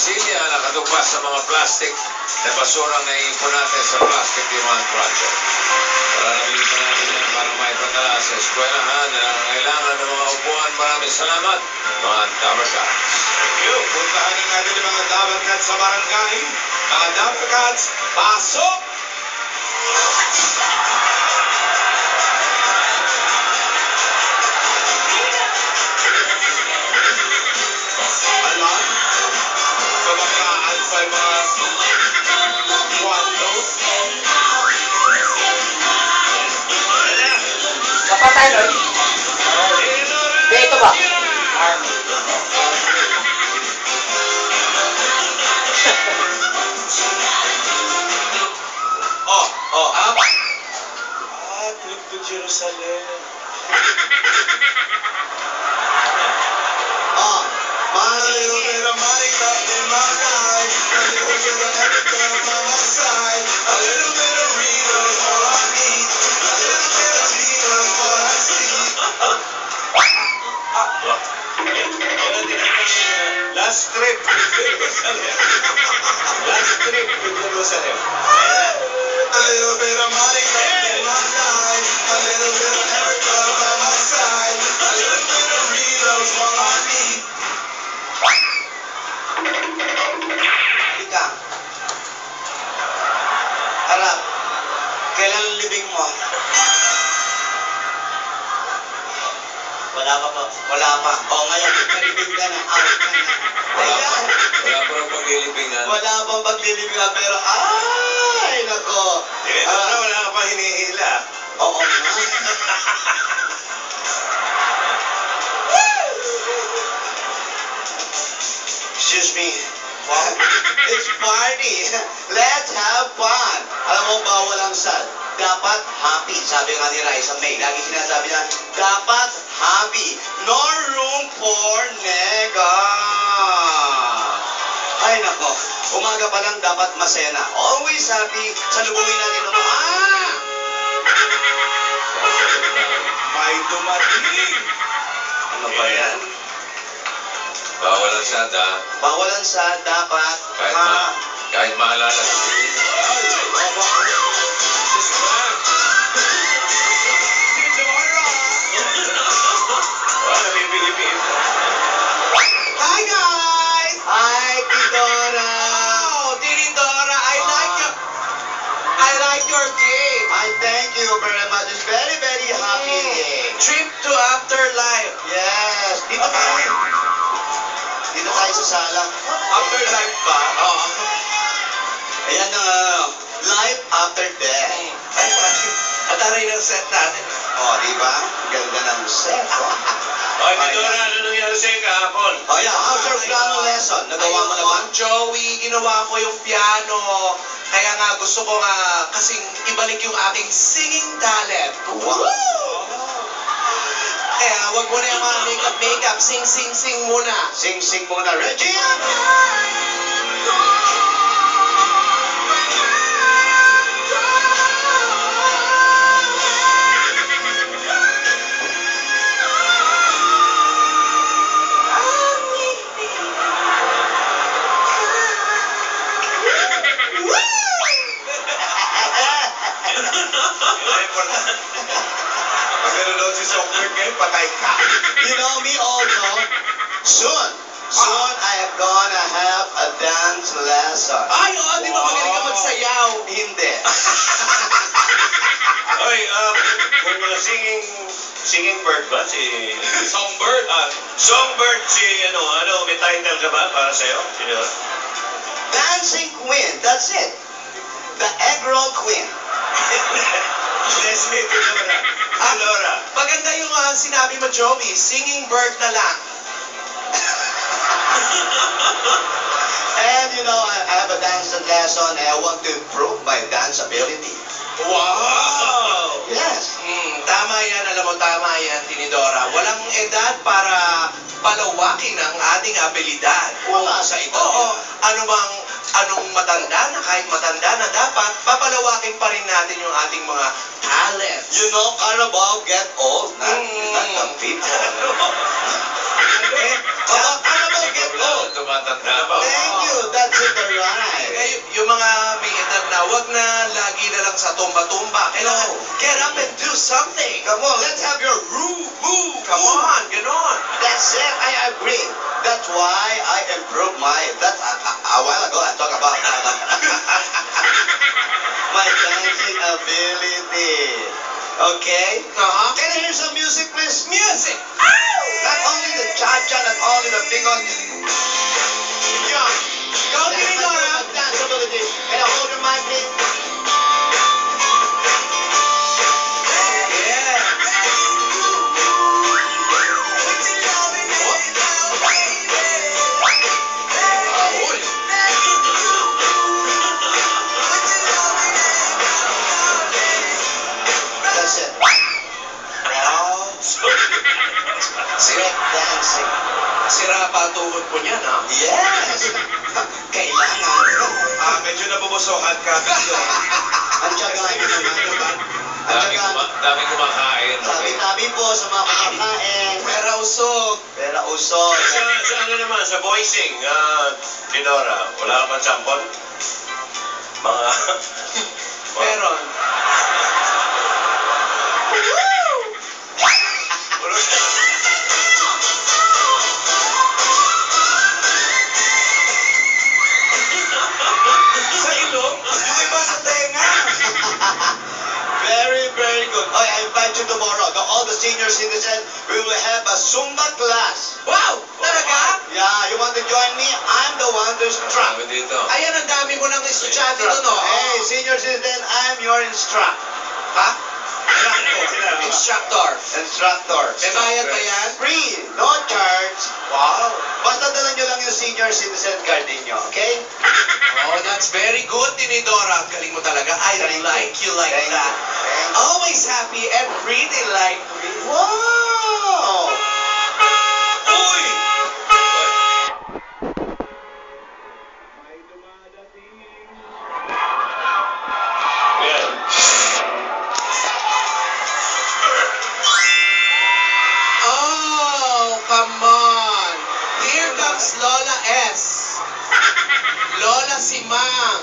Silya nakatugpas sa mga plastic na basurang naiipon natin sa Plastic Demand Project. Palalagin pa natin yan para maipadala sa eskwelahan na kailangan ng mga upuan. Maraming salamat, mga Dabarcats. Thank you. Puntahan na natin yung mga Dabarcats sa barangay. Mga Dabarcats, pasok! Alam? Kabakaan pa yung mga kwanto. Kapatay, Lord? Hindi, ito ba? Army. Trip to Jerusalem. Malero pero Monica in my life. A little bit of Erica by my side. A little bit of Rita is all I need. A little bit of Tina is what I see. Last trip to Jerusalem. Last trip to Jerusalem. A little bit of Monica in my life. A little bit of Erica by my side. A little bit of Rita is all I need. Ika, harap, kailan ang libing mo? Wala pa po. Wala pa. O ngayon, nalibing ka na, out ka na. Ayan. Wala pa rin paglilibingan. Wala pang paglilibingan, pero ay, nako. Wala ka pa hinihila. Oo nga. Excuse me. It's party. Let's have fun. Alam mo, bawal ang sad. Dapat happy. Sabi nga ni Raisa May. Lagi sinasabi niya, dapat happy. No room for nega. Ay, nako. Umaga pa lang dapat masaya na. Always happy. Salubungin natin ang May dumating. Ano ba yan? Bawal ang sada. Bawal ang sad. Dapat Kahit maalala sa piling. She's back. Si Dora. Wala, bibigipin. Hi, guys! Hi, Tidora! Oh, Tini Dora, I like your game. I thank you very much. It's very, very happy day. Trip to Afterlife. Yes. Dito tayo. Dito tayo sa sala. Afterlife ba? Oo. Ayan ang life after death. Ay, pati. At aray ng set natin. Oh, di ba? Ganda ng set. Oh. Oy, Dora, ano nangyari sa'yo kahapon? Oh, yeah. How's your piano lesson? Nagawa mo na ba? Joey, ginawa ko yung piano. Kaya nga gusto ko nga kasing ibalik yung aking singing talent. Wow. Kaya wag mo na yung mga makeup. Sing muna. Sing muna. Regina! Pag nanonood si Songbird ngayon, patay ka. You know me also. Soon I am gonna have a dance lesson. Ay, oo, di ba magaling ka magsayaw? Hindi. Oy, kung singing bird ba si Songbird? Songbird si may title ka ba para sa'yo? Sino? Dancing Queen. That's it. The Egg Roll Queen. Leslie Tidora. Tidora. Maganda yung sinabi mo, Joey. Singing bird na lang. And you know, I have a dance lesson and I want to improve my dance ability. Wow! Yes. Tama yan, alam mo, tama yan, Tinidora. Walang edad para palawakin ang ating abilidad. Wala sa ito. Oo, anong matanda na, kahit matanda na dapat, papalawakin pa rin natin yung ating mga talents. You know, Carabao get old, not the people. Carabao get old. Tumatanda pa. Thank you. Wag na lagi na lang sa tumba-tumba. Kailangan get up and do something. Come on, let's have your move. Come on, ganon. That's it. I agree. That's why I improved that's a while ago I talked about my dancing ability. Okay? Uh-huh. Can I hear some music, please? Music. Not only the cha-cha, not only the bingon. Yan. Go, Tinidora. Dance ability. Can I hold your mic, please? Yeah. Uy. That's it. Wow. Break dancing. Sira pa ang tuhod po niyan, ha? Yes. Kailangan. Medyo nabubusokan ka. Ang tiyagahan nyo naman. Ang tiyagahan. Daming kumakain. Sabi-sabi po sa mga kumakain. Pera usog. Pera usod. Sa ano naman, sa voicing, Tinora, wala ka man sampon? Mga... Meron. Sa ilong? Yung iba sa tenga. Very, very good. Oh, I invite you tomorrow. All the senior citizens, we will have a Zumba class. Wow! Talaga? Yeah, you want to join me? I'm the one to instruct. Dami dito. Ayan, ang dami mo ng estudyante doon, no? Hey, senior citizen, I'm your instruct. Ha? Instructor. Instructor. May bayad ba yan? Free, no charge. Wow. Basta dala nyo lang yung senior citizen card ninyo, okay? Oh, that's very good, Tinidora. Ang galing mo talaga. I Thank like you like Thank that. you. Always happy and pretty like me. Wow! Uy! Yan. Oh, come on. Here comes Lola S. Lola si Mang.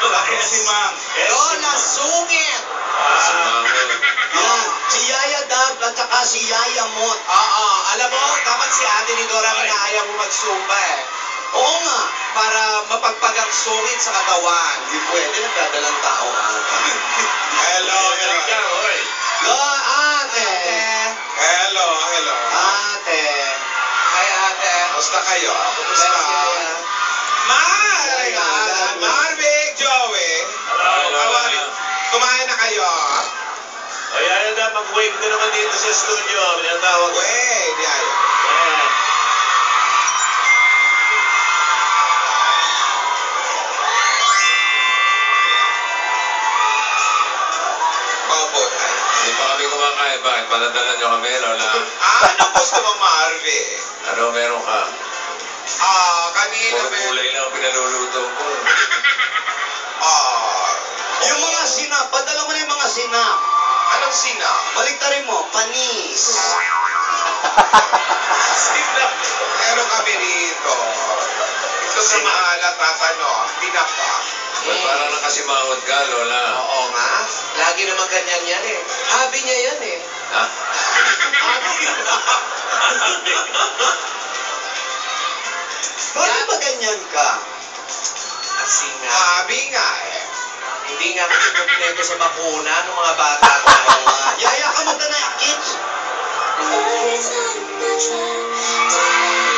Bakit si Ma'am? Lola Sungit. Sumangon. Yan, si Yaya Dab at saka si Yaya Mot. Oo, alam mo, dapat si Ate Nidora kinahaya mo magsumba eh. Oo nga. Para mapagpag ang sungit sa katawan. Hindi pwede, nagdadalang tao ka. Hello, hello. Oy. Lo, ate. Hello. Ate. Hi, Ate. Kamusta kayo? Best Yaya. Marvick, Joey. Hello. Kumain na kayo? Ayan na, mag-wave ka naman dito sa studio. Pinatawag ko. Wait, Yaya. Ayan. Opo, tayo. Hindi pa kami kumakain. Bakit? Paladala nyo kami, Lola. Ano gusto mo, Marvick? Ano meron ka? Kanina Puro gulay lang ang pinaluluto ko. Yung mga sinap, padala mo na yung mga sinap. Anong sinap? Baliktarin mo, panis. Sinap. Meron kami rito. Ito sa maalat at tinapa. Ba't parang nakasimahod ka, Lola? Oo nga. Lagi naman ganyan yan eh. Habi niya yan eh. Ha? Bakit ba ganyan ka? Kasi nga. Habi nga eh. Hindi nga kasi kompleto sa bakuna ng mga bata ko. Yaya ka mo na kids. Every time I try to